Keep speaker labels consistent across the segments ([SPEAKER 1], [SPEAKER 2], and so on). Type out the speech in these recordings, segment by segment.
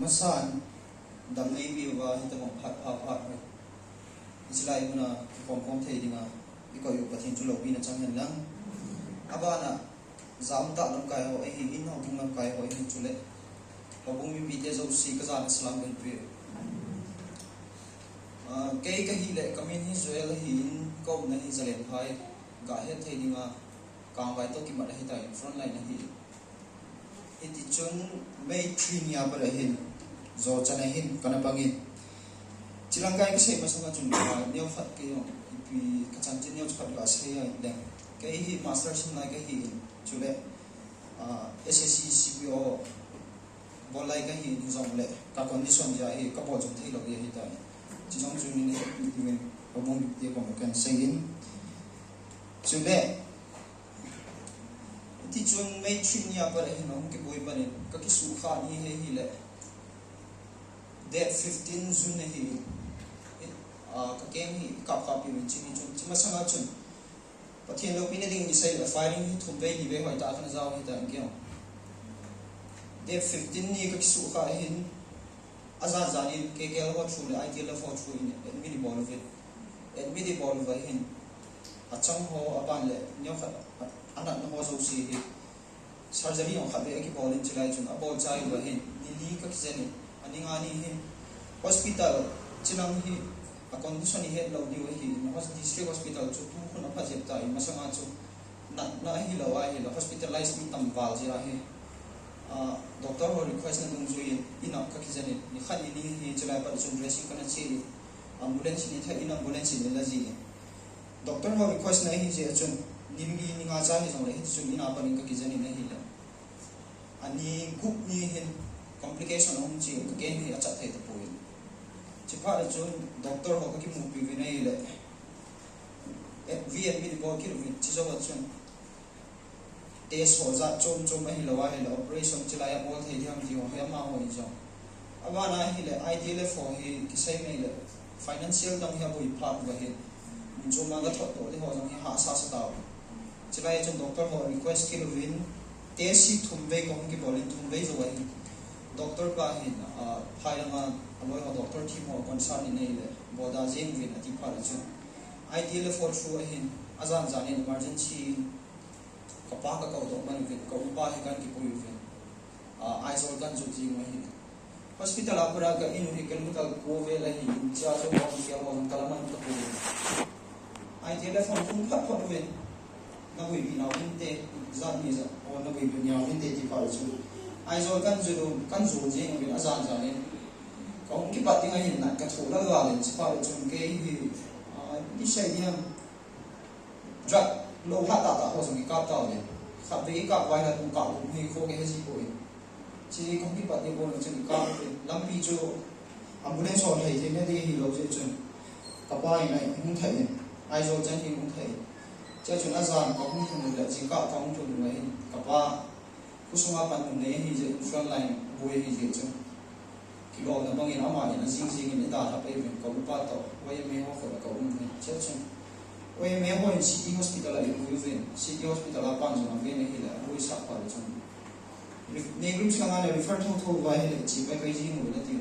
[SPEAKER 1] masan dam nei bi wa hi tamong phat phat mai islai muna kom thei dinga iko yu pathin chu lo bi na chang hen lang abana zam ta lam kai ho hi in ho thung lam kai ho hi chule hobung mi bi te zo si ka zan islam ben pi cái hi le kamin hi zoel hi in ko na hi zalen phai ga he thei dinga kang vai to ki ma hi tai front line na hi iti chun mai thin ya bar hin zo chana hin kana bangin chilang kai ke sei masanga chun ba neu phat ke yo pi ka chan chin neu phat ga sei ya le cái hi master sim na cái hi chule SSC CBO bolai cái hi zong le ka condition ja hi ka bo chung thei lo ye hi tai chỉ trong chuyện này thì mình có một điều còn cần xây dựng chuyện đấy thì chuyện mấy chuyện nhà bà đấy nó cái bôi bà này các cái số khá như thế thì là date 15 June này thì các game thì cặp bị mình chỉ mà sang ngày chuyện và thiên lâu bên đây thì xây là firing thùng về thì về hỏi ta cái nào thì ta kiểu date 15 này các cái số khá hình azan zanin ke ho thule ideal ho thu in admini ball of it admini ball of hin achang ho aban le nyo khat anak no ho so si hi surgery on khabe ki ball in chilai chun abol chai wa hin nili ka kizani ani ngani hin hospital chinang hi a condition hi head lo di wa hi district hospital chu tu khun apha jep ta in masanga chu na hi lo wa hi lo hospitalized mi tam wal ji ra hi doctor ho request na dung zui ina ka kizani ni khan ni hi chulai par chun dressing kana chi ambulance ni tha in ambulance ni la ji doctor ho request na hi je chun nimgi ni nga cha hi jong le hi chun ina par ka kizani na hi la ani gup ni hin complication om chi ka gen hi acha thai ta poi chi pa la chun doctor ho ka ki mu pi vi na hi le vn mi bo ki ru chi zo chun test ho za chom hi lawa hi la operation chilaya bol thei dhiam ji ho ma ho hi jo abana hi le ideal for hi kisai mai le financial dang hi boi pha ba hi choma ga thot to de ho jang hi ha sa ta chilaya chon doctor ho request ki win test si thumbe kong ki bolin thumbe zo wa hi doctor ba hi phai ma amoi ho doctor team ho concern ni nei le boda jeng win ati pha la chu ideal for through hi azan zan emergency kapag ka kaudo man vin ko pa hi kan ki pui vin aizol kan ju ji mo hi hospital apura ka inu hi chemical ko ve la hi cha so mo ki mo kalaman ka pu ai je la phong phung phat phat vin na wi bi naw hin te zan ni za o na wi bi naw hin te ti pa chu aizol kan ju ji vin azan za ni ko ki pa tinga hin na ka thu la ga len chi pa chu ke hi ni sai ni ham drug lâu hát tạ ho song ki kap ta le khap be ka wai na tum ka tum hi kho ke ji ko chi không ki pat ni bo chu ka lam pi chu ambulance ho thai je ne de hi lo je chun ka pai nai hung thai ai zo chen hi hung thai cha chun azan ka hung thun le chi ka hung thun le hi ka pa ku sunga pan ne hi je front line bo hi je chun ki lo na bangin ama ni jing jing ni da ha pe ka pa to wai me ho ko ka um cha chun oi me ho in city hospital ali kuven city hospital a pan jong ve ne hila oi sa pa chon ne group sanga ne refer to vai hele chi vai kai ji mu na ti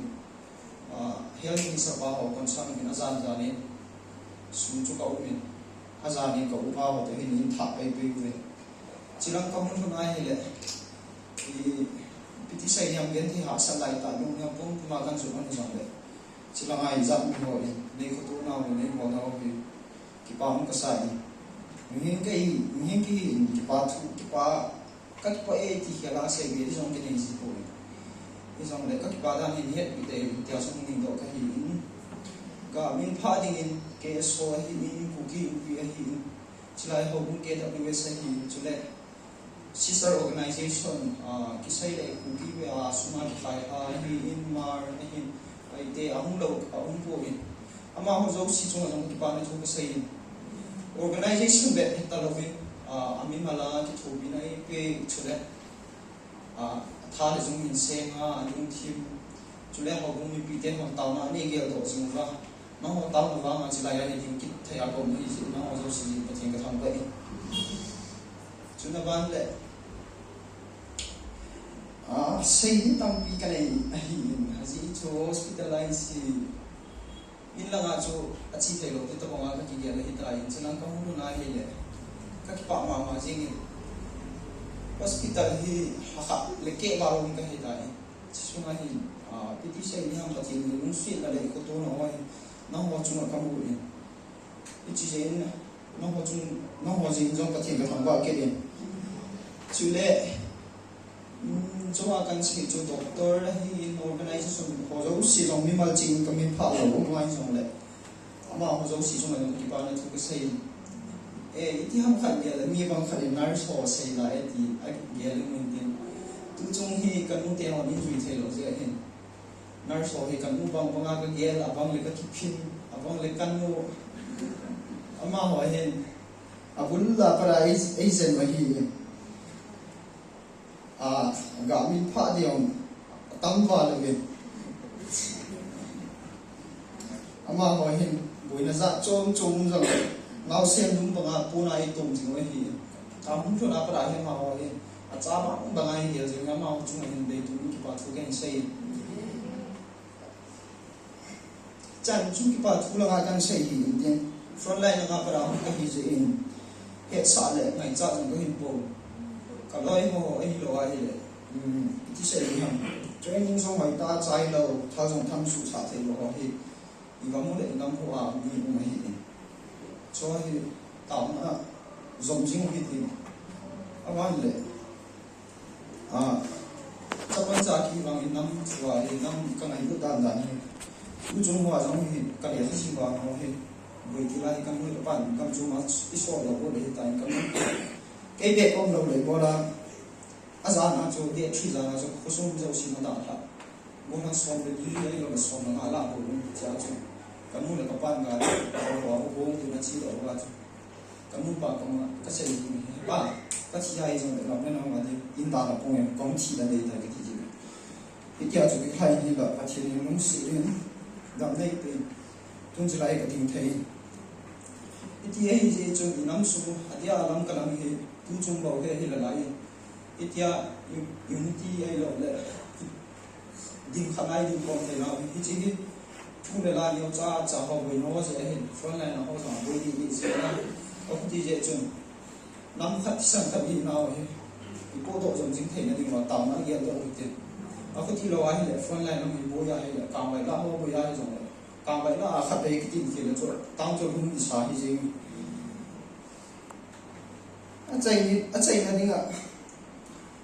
[SPEAKER 1] health ni sa pa ho concern ni azan ja ne su chu ka umin azan ni ka upa ho te hin tha pai pai ve chilang ka mun na hele ki piti sai yam gen thi ha sa lai ta lu ne pum ma kan su an jong le chilang ai zat mi ho ne ko tu na ne mo na ho ki pa mo ka sai min ki ki pa thu ki pa ka ki pa e ti hela se ge ri jong ke ni si po ni jong le ka ki pa da ni het bi te tia so ni do ka hi ga min pha ding in ke so hi min ku ki pi hi chilai ho bu ke da bi se hi chule sister organization ki sai le ku ki we a suma ki khai ha hi in mar hi ai te ahung lo ahung po in ama ho zo si chung jong ki pa ne thu ka sai organization bet talovin amin mala ki thobi nai pe chule tha le jong in senga anung thim chule ho bung mi pi ten ho taw na ni gel do sing va no ho taw no va ma chila ya ni ki thaya ko ni si no ho zo si pa thing ka thang ba chuna ban le sei ni tam pi ka nei hi hospitalize in langa chu achi thelo te to nga ka ki gel hi trai chinang ka hu na hi le ka ki pa ma jing hospital hi ha le ke ma ro ka hi tai chunga hi piti sai ni ham pati ni lung si la le ko to no ai na ho chunga ka mu ni ichi jen na ho jing jong ka thing ka thang ba ke den chu le chunga kan si chu doctor hi organization ho zo si jong mi mal ching ka mi pha lo ngai jong le ama ho zo si jong le ki pa na thu ka sai iti ham khat ya mi bang khat nurse ho sei la eti a ge le mun tin tu chung hi kan mu te ho ni jui thei lo je hin nurse ho hi kan mu bang banga ka ge la bang le ka ki phin abang le kan mu ama ho hin abul la para ai sen ma hi ga min pha diom tam va le ge ama ho hin bui na za chom chom jang ngau sen dum banga puna I tom jing wa hi hum thona para he ma ho hi a cha ma banga hi he jing ma ho chung hin dei tu ki pa thu gen sei chan chung ki pa thu la ga kan sei hi in front line nga para ka hi je in he sa le ngai cha jing ko hin po ka loi ho ai lo ai le ti sei hi ham training song mai ta chai lo tha jong tham su sa thei lo ho hi I ga mo le ngam ho a ni mo hi cho hi tao na zong jing hi ti awan le chapan cha ki bang in nam chua hi nam ka ngai lu dan dan hi u chung wa jong hi ka le si ba ho hi bui ti lai kam lu pan kam chu ma I so lo bo le tai kam ke be kom lo le bo la azan na chu de thi za na chu khosum jo si ma da tha bo na som le ni le lo som na la bo cha chu kamu le kapan ga ko ko tu na chi lo ga kamu pa ko ma ka se ni pa ka chi ai jong la me na ma de in da la po en kong chi da de ta ke ti ji I kya chu ki khai ni la pa chi ni lung si rin dam nei pe tung chi lai ka ting thei I ti ai je chu I nam su adia lam ka lam hi tu chung bo he hi la lai I tia unity ai lo le ding khanai ding ko te la hi chi hi thu le la yo cha ho boi no je hin front line ho sa boi di se na o ti je chun nam khat san khat hi na he I po do jong jing thei na ding wa taw na ge do ti a ko ti lo ai le front line no hi bo ya he le ka mai la ho bo ya jong le ka mai la a khat be ki tin ki le cho tang cho hum ni sa hi jing a chai na ding a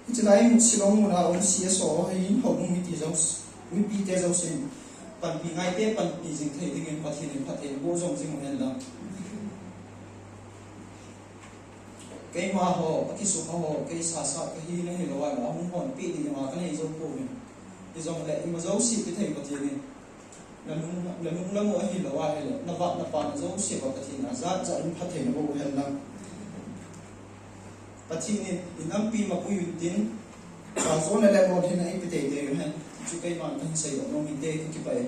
[SPEAKER 1] I chai mu silong mu na om si so hi ho mu mi ti zo mi pi te zo sin pan pi ngai te pan pi jing thei ding in pathin in pathe bo jong jing hen la ke ma ho ki su ho ke sa ka hi ne he lo wa la hum hon pi di ma ka nei zo po ni I jong le I ma zo si pi thei pathin ni la nung la mo hi lo wa he le na va na pa na zo si pa pathin na za cha in pathe na bo hen la pathin ni inam pi ma pu yin tin sa zo na le mo hin ai pi te de hen chu kai man kan sei no mi te ki pai